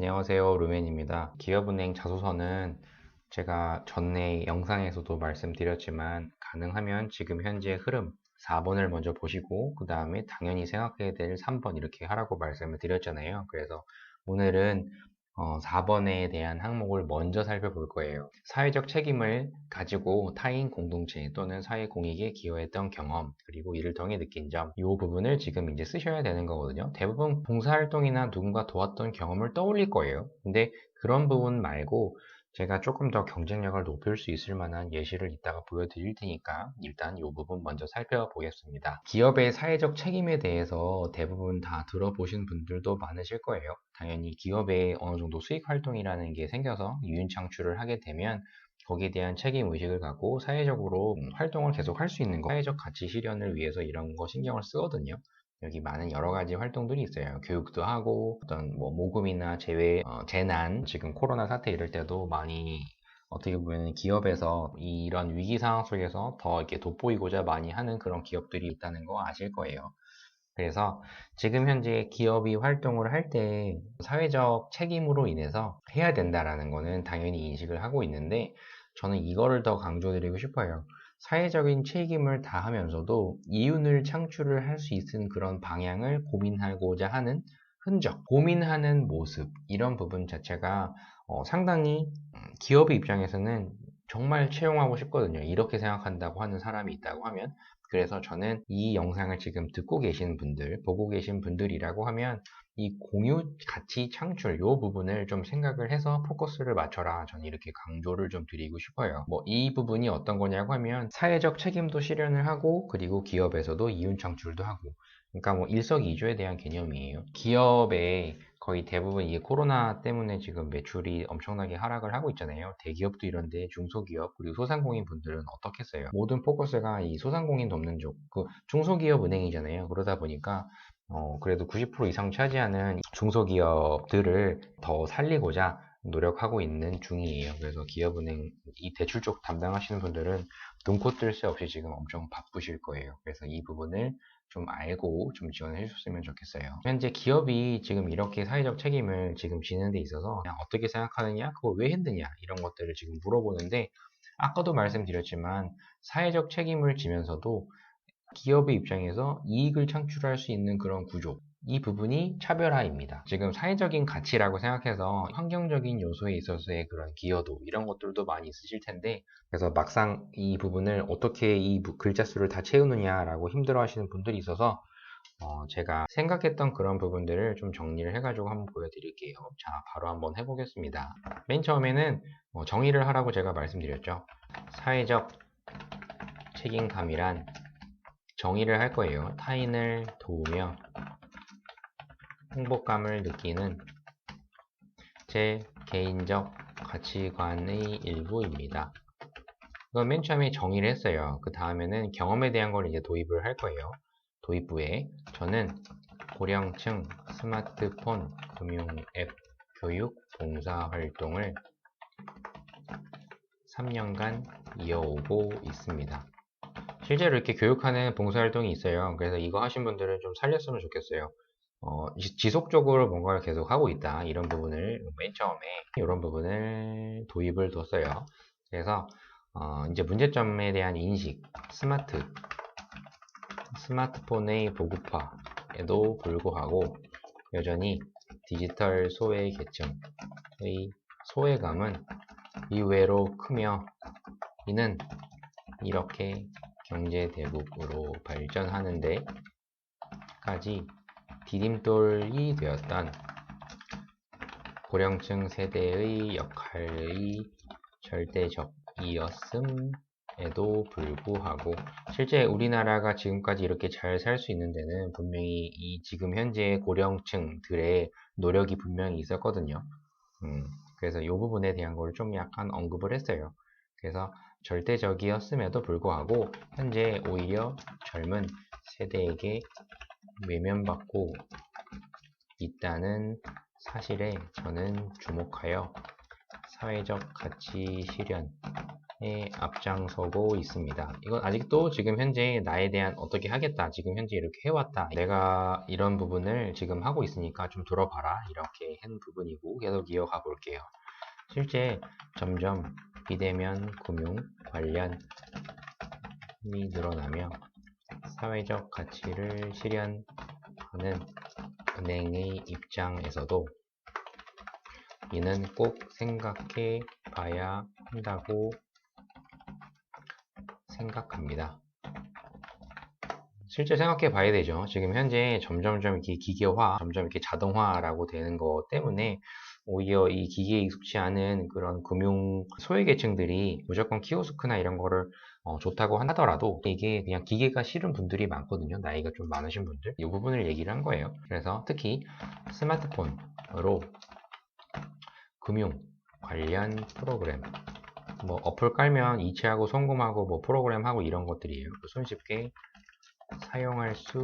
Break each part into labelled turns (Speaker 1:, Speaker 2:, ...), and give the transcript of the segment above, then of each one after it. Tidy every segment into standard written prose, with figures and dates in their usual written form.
Speaker 1: 안녕하세요, 루멘입니다. 기업은행 자소서는 제가 전에 영상에서도 말씀드렸지만 가능하면 지금 현재 흐름 4번을 먼저 보시고 그 다음에 당연히 생각해야 될 3번 이렇게 하라고 말씀을 드렸잖아요. 그래서 오늘은 4번에 대한 항목을 먼저 살펴볼 거예요. 사회적 책임을 가지고 타인 공동체 또는 사회 공익에 기여했던 경험, 그리고 이를 통해 느낀 점, 이 부분을 지금 이제 쓰셔야 되는 거거든요. 대부분 봉사활동이나 누군가 도왔던 경험을 떠올릴 거예요. 근데 그런 부분 말고 제가 조금 더 경쟁력을 높일 수 있을 만한 예시를 이따가 보여드릴 테니까 일단 이 부분 먼저 살펴보겠습니다. 기업의 사회적 책임에 대해서 대부분 다 들어보신 분들도 많으실 거예요. 당연히 기업에 어느 정도 수익 활동이라는 게 생겨서 유인 창출을 하게 되면 거기에 대한 책임 의식을 갖고 사회적으로 활동을 계속 할 수 있는 거, 사회적 가치 실현을 위해서 이런 거 신경을 쓰거든요. 여기 많은 여러 가지 활동들이 있어요. 교육도 하고 어떤 뭐 모금이나 재난, 지금 코로나 사태 이럴 때도 많이 어떻게 보면 기업에서 이런 위기 상황 속에서 더 이렇게 돋보이고자 많이 하는 그런 기업들이 있다는 거 아실 거예요. 그래서 지금 현재 기업이 활동을 할 때 사회적 책임으로 인해서 해야 된다라는 거는 당연히 인식을 하고 있는데 저는 이거를 더 강조드리고 싶어요. 사회적인 책임을 다하면서도 이윤을 창출을 할 수 있는 그런 방향을 고민하고자 하는 흔적, 고민하는 모습 이런 부분 자체가 상당히 기업의 입장에서는 정말 채용하고 싶거든요. 이렇게 생각한다고 하는 사람이 있다고 하면 그래서 저는 이 영상을 지금 듣고 계신 분들, 보고 계신 분들이라고 하면 이 공유 가치 창출 이 부분을 좀 생각을 해서 포커스를 맞춰라. 저는 이렇게 강조를 좀 드리고 싶어요. 뭐 이 부분이 어떤 거냐고 하면 사회적 책임도 실현을 하고 그리고 기업에서도 이윤 창출도 하고 그러니까 뭐 일석이조에 대한 개념이에요. 기업의 거의 대부분 이게 코로나 때문에 지금 매출이 엄청나게 하락을 하고 있잖아요. 대기업도 이런데 중소기업 그리고 소상공인 분들은 어떻겠어요? 모든 포커스가 이 소상공인 돕는 쪽, 그 중소기업 은행이잖아요. 그러다 보니까 그래도 90% 이상 차지하는 중소기업들을 더 살리고자 노력하고 있는 중이에요. 그래서 기업은행 이 대출 쪽 담당하시는 분들은 눈코 뜰 새 없이 지금 엄청 바쁘실 거예요. 그래서 이 부분을 좀 알고 좀 지원해 주셨으면 좋겠어요. 현재 기업이 지금 이렇게 사회적 책임을 지금 지는 데 있어서 그냥 어떻게 생각하느냐, 그걸 왜 했느냐 이런 것들을 지금 물어보는데 아까도 말씀드렸지만 사회적 책임을 지면서도 기업의 입장에서 이익을 창출할 수 있는 그런 구조. 이 부분이 차별화입니다. 지금 사회적인 가치라고 생각해서 환경적인 요소에 있어서의 그런 기여도 이런 것들도 많이 있으실 텐데 그래서 막상 이 부분을 어떻게 이 글자 수를 다 채우느냐라고 힘들어 하시는 분들이 있어서 제가 생각했던 그런 부분들을 좀 정리를 해가지고 한번 보여드릴게요. 자, 바로 한번 해보겠습니다. 맨 처음에는 정의를 하라고 제가 말씀드렸죠. 사회적 책임감이란 정의를 할 거예요. 타인을 도우며 행복감을 느끼는 제 개인적 가치관의 일부입니다. 이건 맨 처음에 정의를 했어요. 그 다음에는 경험에 대한 걸 이제 도입을 할 거예요. 도입부에 저는 고령층 스마트폰 금융 앱 교육 봉사 활동을 3년간 이어오고 있습니다. 실제로 이렇게 교육하는 봉사활동이 있어요. 그래서 이거 하신 분들은 좀 살렸으면 좋겠어요. 지속적으로 뭔가를 계속 하고 있다. 이런 부분을 맨 처음에 이런 부분을 도입을 뒀어요. 그래서 이제 문제점에 대한 인식, 스마트폰의 보급화에도 불구하고 여전히 디지털 소외 계층의 소외감은 이외로 크며 이는 이렇게 경제대국으로 발전하는 데까지 디딤돌이 되었던 고령층 세대의 역할의 절대적이었음에도 불구하고 실제 우리나라가 지금까지 이렇게 잘 살 수 있는 데는 분명히 이 지금 현재 고령층들의 노력이 분명히 있었거든요. 그래서 이 부분에 대한 걸 좀 약간 언급을 했어요. 그래서 절대적이었음에도 불구하고 현재 오히려 젊은 세대에게 외면받고 있다는 사실에 저는 주목하여 사회적 가치 실현, 앞장서고 있습니다. 이건 아직도 지금 현재 나에 대한 어떻게 하겠다, 지금 현재 이렇게 해왔다, 내가 이런 부분을 지금 하고 있으니까 좀 들어봐라, 이렇게 한 부분이고, 계속 이어가 볼게요. 실제 점점 비대면 금융 관련이 늘어나며 사회적 가치를 실현하는 은행의 입장에서도 이는 꼭 생각해 봐야 한다고 생각합니다. 실제 생각해 봐야 되죠. 지금 현재 점점점 이렇게 기계화, 점점 이렇게 자동화라고 되는 것 때문에 오히려 이 기계에 익숙치 않은 그런 금융 소외계층들이 무조건 키오스크나 이런 거를 좋다고 하더라도 이게 그냥 기계가 싫은 분들이 많거든요. 나이가 좀 많으신 분들. 이 부분을 얘기를 한 거예요. 그래서 특히 스마트폰으로 금융 관련 프로그램, 뭐 어플 깔면 이체하고 송금하고 뭐 프로그램 하고 이런 것들이에요. 손쉽게 사용할 수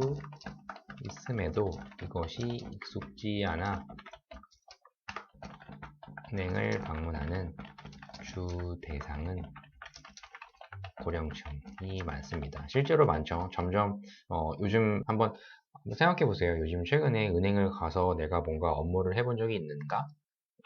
Speaker 1: 있음에도 이것이 익숙지 않아 은행을 방문하는 주 대상은 고령층이 많습니다. 실제로 많죠. 점점 요즘 한번 생각해 보세요. 요즘 최근에 은행을 가서 내가 뭔가 업무를 해본 적이 있는가?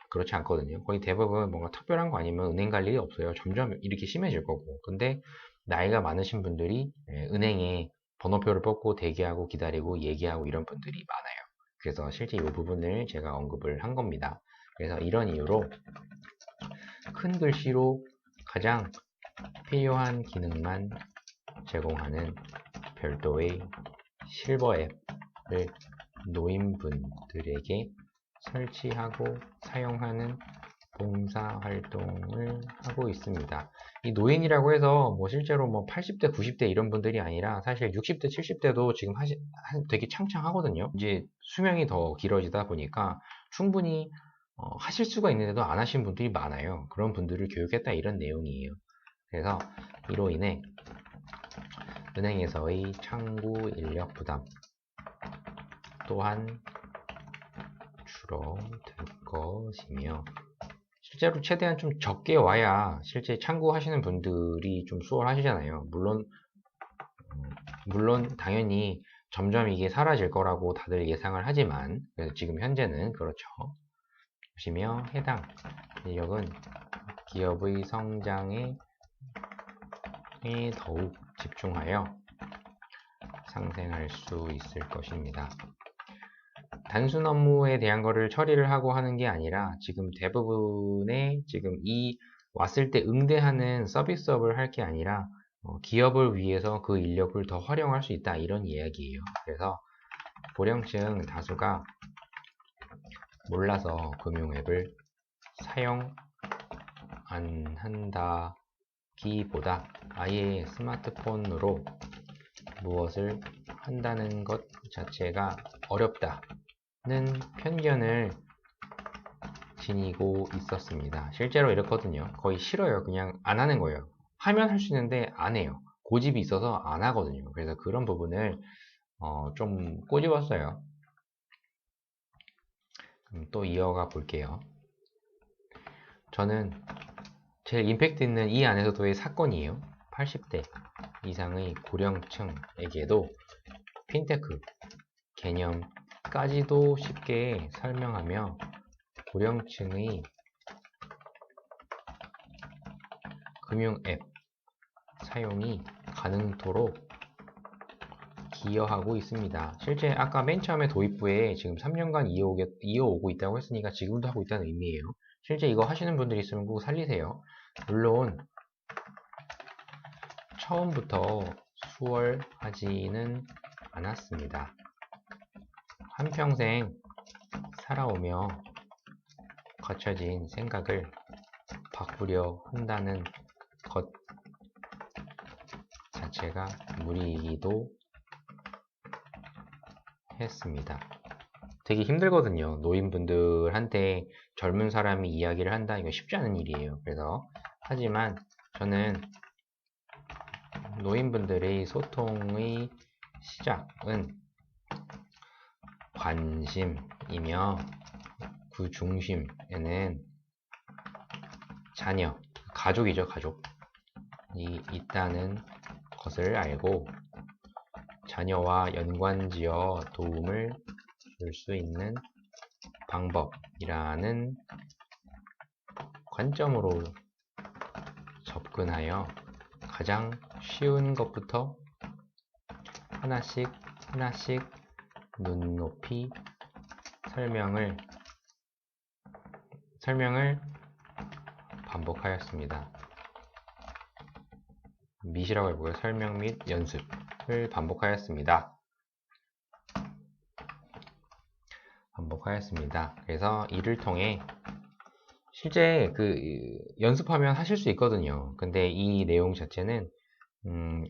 Speaker 1: 그렇지 않거든요. 거의 대부분 뭔가 특별한 거 아니면 은행 갈 일이 없어요. 점점 이렇게 심해질 거고. 근데 나이가 많으신 분들이 은행에 번호표를 뽑고 대기하고 기다리고 얘기하고 이런 분들이 많아요. 그래서 실제 이 부분을 제가 언급을 한 겁니다. 그래서 이런 이유로 큰 글씨로 가장 필요한 기능만 제공하는 별도의 실버 앱을 노인분들에게 설치하고 사용하는 봉사활동을 하고 있습니다. 이 노인이라고 해서 뭐 실제로 뭐 80대, 90대 이런 분들이 아니라 사실 60대, 70대도 지금 되게 창창하거든요. 이제 수명이 더 길어지다 보니까 충분히 하실 수가 있는데도 안 하신 분들이 많아요. 그런 분들을 교육했다 이런 내용이에요. 그래서 이로 인해 은행에서의 창구 인력 부담 또한 줄어들 것이며 실제로 최대한 좀 적게 와야 실제 창구하시는 분들이 좀 수월하시잖아요. 물론 당연히 점점 이게 사라질 거라고 다들 예상을 하지만 그래서 지금 현재는 그렇죠. 보시며 해당 인력은 기업의 성장에 더욱 집중하여 상생할 수 있을 것입니다. 단순 업무에 대한 거를 처리를 하고 하는 게 아니라 지금 대부분의 지금 이 왔을 때 응대하는 서비스업을 할 게 아니라 기업을 위해서 그 인력을 더 활용할 수 있다 이런 이야기예요. 그래서 고령층 다수가 몰라서 금융앱을 사용 안 한다기보다 아예 스마트폰으로 무엇을 한다는 것 자체가 어렵다는 편견을 지니고 있었습니다. 실제로 이렇거든요. 거의 싫어요. 그냥 안 하는 거예요. 하면 할 수 있는데 안 해요. 고집이 있어서 안 하거든요. 그래서 그런 부분을 좀 꼬집었어요. 그럼 또 이어가 볼게요. 저는 제일 임팩트 있는 이 안에서도의 사건이에요. 80대 이상의 고령층에게도 핀테크 개념까지도 쉽게 설명하며 고령층의 금융 앱 사용이 가능토록 기여하고 있습니다. 실제 아까 맨 처음에 도입부에 지금 3년간 이어오고 있다고 했으니까 지금도 하고 있다는 의미예요. 실제 이거 하시는 분들이 있으면 꼭 살리세요. 물론 처음부터 수월하지는 않았습니다. 한평생 살아오며 갖춰진 생각을 바꾸려 한다는 것 자체가 무리이기도 했습니다. 되게 힘들거든요. 노인분들한테 젊은 사람이 이야기를 한다, 이거 쉽지 않은 일이에요. 그래서 하지만 저는 노인분들의 소통의 시작은 관심이며 그 중심에는 자녀, 가족이죠, 가족. 있다는 것을 알고 자녀와 연관지어 도움을 줄 수 있는 방법이라는 관점으로 접근하여 가장 쉬운 것부터 하나씩 눈높이 설명을 반복하였습니다. 밋이라고 해보고요. 설명 및 연습을 반복하였습니다. 그래서 이를 통해 실제 연습하면 하실 수 있거든요. 근데 이 내용 자체는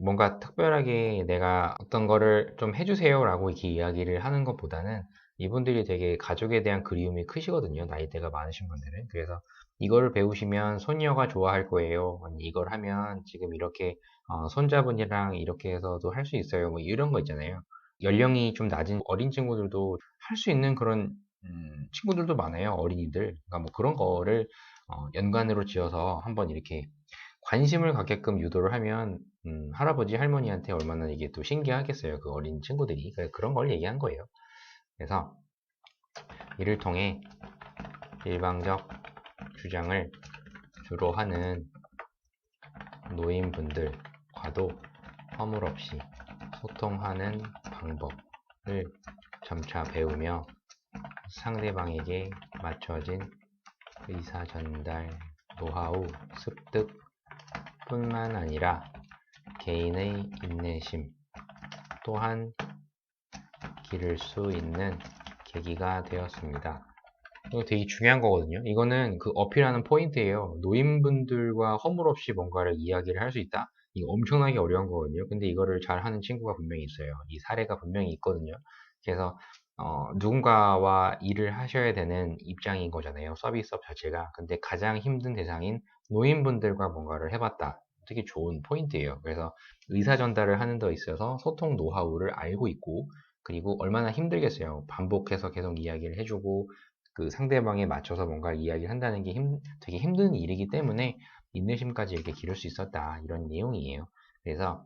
Speaker 1: 뭔가 특별하게 내가 어떤 거를 좀 해주세요 라고 이렇게 이야기를 하는 것보다는 이분들이 되게 가족에 대한 그리움이 크시거든요. 나이대가 많으신 분들은. 그래서 이거를 배우시면 손녀가 좋아할 거예요. 아니, 이걸 하면 지금 이렇게 손자분이랑 이렇게 해서도 할 수 있어요. 뭐 이런 거 있잖아요. 연령이 좀 낮은 어린 친구들도 할 수 있는 그런 친구들도 많아요. 어린이들. 그러니까 뭐 그런 거를 연관으로 지어서 한번 이렇게 관심을 갖게끔 유도를 하면 할아버지 할머니한테 얼마나 이게 또 신기하겠어요. 그 어린 친구들이. 그런 걸 얘기한 거예요. 그래서 이를 통해 일방적 주장을 주로 하는 노인분들과도 허물없이 소통하는 방법을 점차 배우며 상대방에게 맞춰진 의사 전달 노하우 습득 뿐만 아니라 개인의 인내심 또한 기를 수 있는 계기가 되었습니다. 이거 되게 중요한 거거든요. 이거는 그 어필하는 포인트예요. 노인분들과 허물없이 뭔가를 이야기를 할 수 있다? 이거 엄청나게 어려운 거거든요. 근데 이거를 잘 하는 친구가 분명히 있어요. 이 사례가 분명히 있거든요. 그래서 누군가와 일을 하셔야 되는 입장인 거잖아요. 서비스업 자체가. 근데 가장 힘든 대상인 노인분들과 뭔가를 해봤다. 되게 좋은 포인트예요. 그래서 의사 전달을 하는 데 있어서 소통 노하우를 알고 있고, 그리고 얼마나 힘들겠어요. 반복해서 계속 이야기를 해주고, 그 상대방에 맞춰서 뭔가 이야기를 한다는 게 되게 힘든 일이기 때문에 인내심까지 이렇게 기를 수 있었다. 이런 내용이에요. 그래서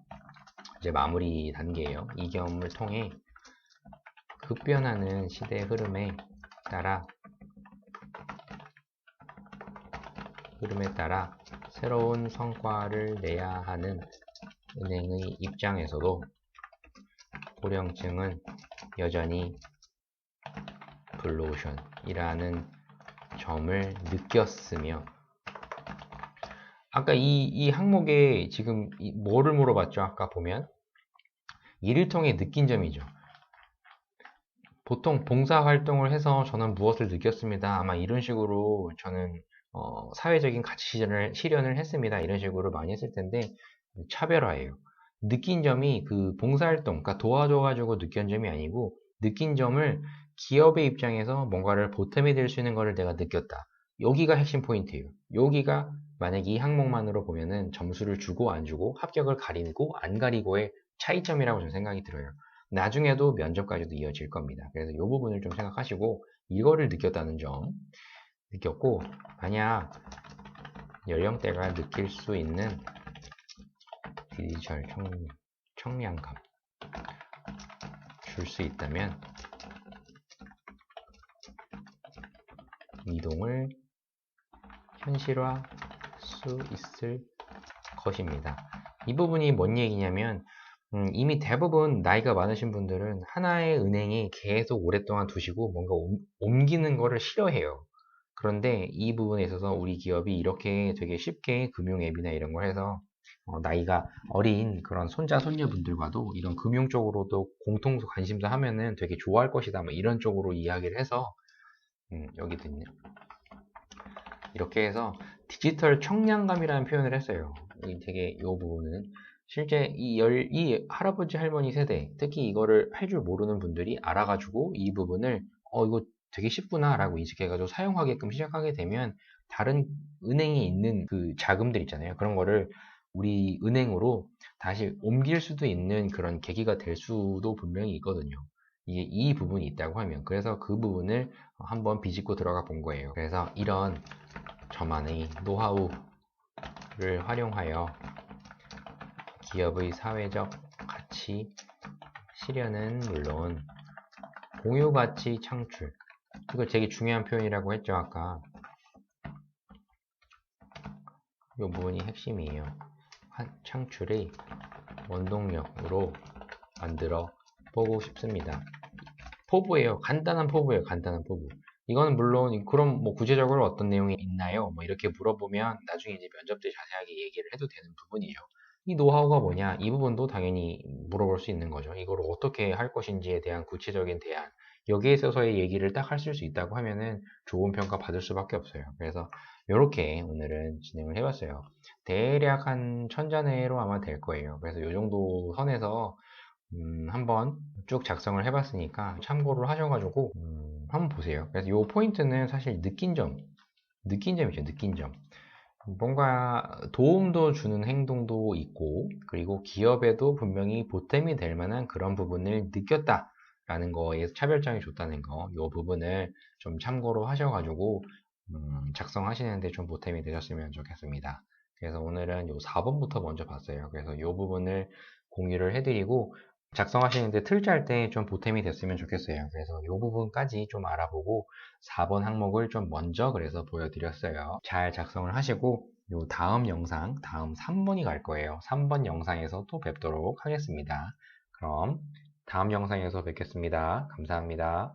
Speaker 1: 이제 마무리 단계예요. 이 경험을 통해 급변하는 시대의 흐름에 따라 새로운 성과를 내야 하는 은행의 입장에서도 고령층은 여전히 블루오션이라는 점을 느꼈으며, 아까 이 항목에 지금 뭐를 물어봤죠? 아까 보면 이를 통해 느낀 점이죠. 보통 봉사활동을 해서 저는 무엇을 느꼈습니다. 아마 이런 식으로 저는 사회적인 가치 실현을 했습니다. 이런 식으로 많이 했을 텐데 차별화예요. 느낀 점이 그 봉사활동, 그러니까 도와줘가지고 느낀 점이 아니고 느낀 점을 기업의 입장에서 뭔가를 보탬이 될 수 있는 거를 내가 느꼈다. 여기가 핵심 포인트예요. 여기가 만약에 이 항목만으로 보면은 점수를 주고 안 주고 합격을 가리고 안 가리고의 차이점이라고 저는 생각이 들어요. 나중에도 면접까지도 이어질 겁니다. 그래서 이 부분을 좀 생각하시고 이거를 느꼈다는 점 느꼈고, 만약 연령대가 느낄 수 있는 디지털 청량감 줄 수 있다면 이동을 현실화 수 있을 것입니다. 이 부분이 뭔 얘기냐면 이미 대부분 나이가 많으신 분들은 하나의 은행에 계속 오랫동안 두시고 뭔가 옮기는 거를 싫어해요. 그런데 이 부분에 있어서 우리 기업이 이렇게 되게 쉽게 금융 앱이나 이런 걸 해서 나이가 어린 그런 손자 손녀분들과도 이런 금융 쪽으로도 공통 관심사 하면은 되게 좋아할 것이다, 뭐 이런 쪽으로 이야기를 해서 여기도 있네요. 이렇게 해서 디지털 청량감이라는 표현을 했어요. 되게 이 부분은 실제 이 할아버지 할머니 세대, 특히 이거를 할 줄 모르는 분들이 알아가지고 이 부분을 이거 되게 쉽구나 라고 인식해가지고 사용하게끔 시작하게 되면 다른 은행에 있는 그 자금들 있잖아요. 그런 거를 우리 은행으로 다시 옮길 수도 있는 그런 계기가 될 수도 분명히 있거든요. 이 부분이 있다고 하면. 그래서 그 부분을 한번 비집고 들어가 본 거예요. 그래서 이런 저만의 노하우를 활용하여 기업의 사회적 가치 실현은 물론 공유 가치 창출. 이거 되게 중요한 표현이라고 했죠, 아까. 이 부분이 핵심이에요. 창출의 원동력으로 만들어 보고 싶습니다. 포부예요. 간단한 포부예요. 간단한 포부. 이거는 물론 그럼 뭐 구체적으로 어떤 내용이 있나요? 뭐 이렇게 물어보면 나중에 이제 면접 때 자세하게 얘기를 해도 되는 부분이에요. 이 노하우가 뭐냐? 이 부분도 당연히 물어볼 수 있는 거죠. 이걸 어떻게 할 것인지에 대한 구체적인 대안. 여기에 있어서의 얘기를 딱 하실 수 있다고 하면은 좋은 평가 받을 수밖에 없어요. 그래서 이렇게 오늘은 진행을 해봤어요. 대략 한 천자내로 아마 될 거예요. 그래서 이 정도 선에서 한번 쭉 작성을 해봤으니까 참고를 하셔가지고 한번 보세요. 그래서 이 포인트는 사실 느낀 점이죠. 느낀 점. 뭔가 도움도 주는 행동도 있고, 그리고 기업에도 분명히 보탬이 될 만한 그런 부분을 느꼈다라는 거에서 차별점이 좋다는 거, 이 부분을 좀 참고로 하셔가지고 작성하시는데 좀 보탬이 되셨으면 좋겠습니다. 그래서 오늘은 요 4번부터 먼저 봤어요. 그래서 이 부분을 공유를 해드리고 작성하시는데 틀 짤 때 좀 보탬이 됐으면 좋겠어요. 그래서 이 부분까지 좀 알아보고 4번 항목을 좀 먼저 그래서 보여드렸어요. 잘 작성을 하시고 요 다음 영상, 다음 3번이 갈 거예요. 3번 영상에서 또 뵙도록 하겠습니다. 그럼 다음 영상에서 뵙겠습니다. 감사합니다.